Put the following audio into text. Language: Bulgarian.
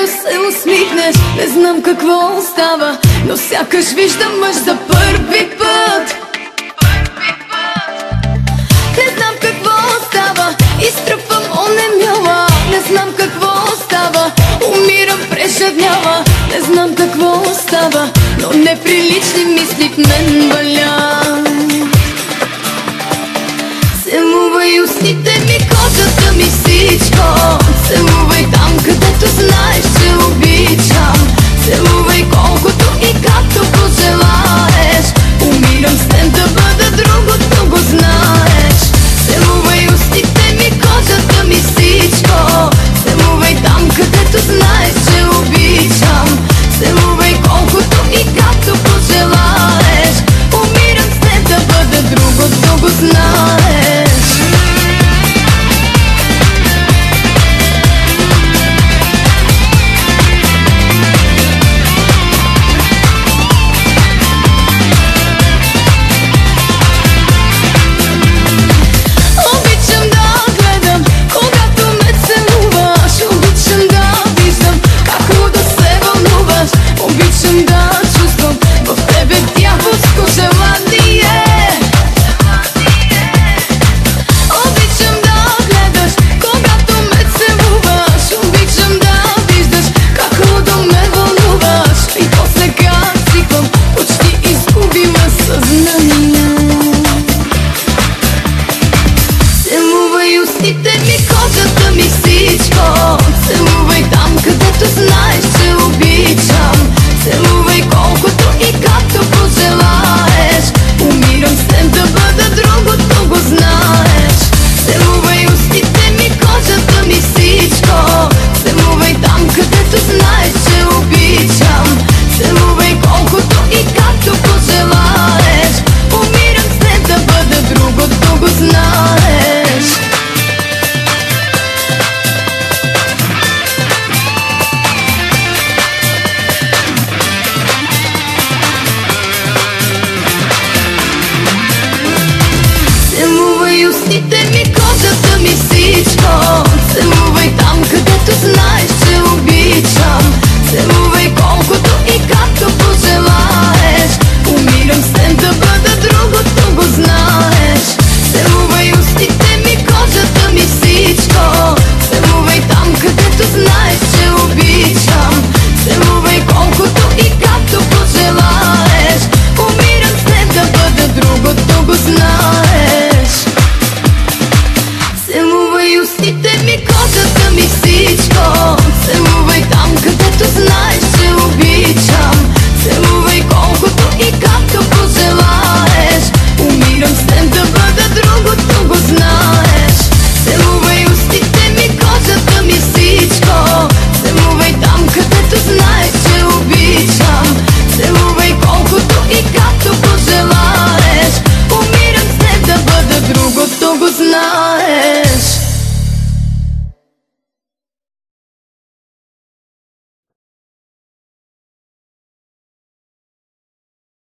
се усмихнеш. Не знам какво става, но сякаш виждам мъж за първи път. Не знам какво става, изтръпвам онемяла. Не знам какво става, умирам преживява. Не знам какво става, но неприлични мисли в мен валят. Целувай устните ми, кожата ми, всичко. Целувай там, където знаеш, че обичаш.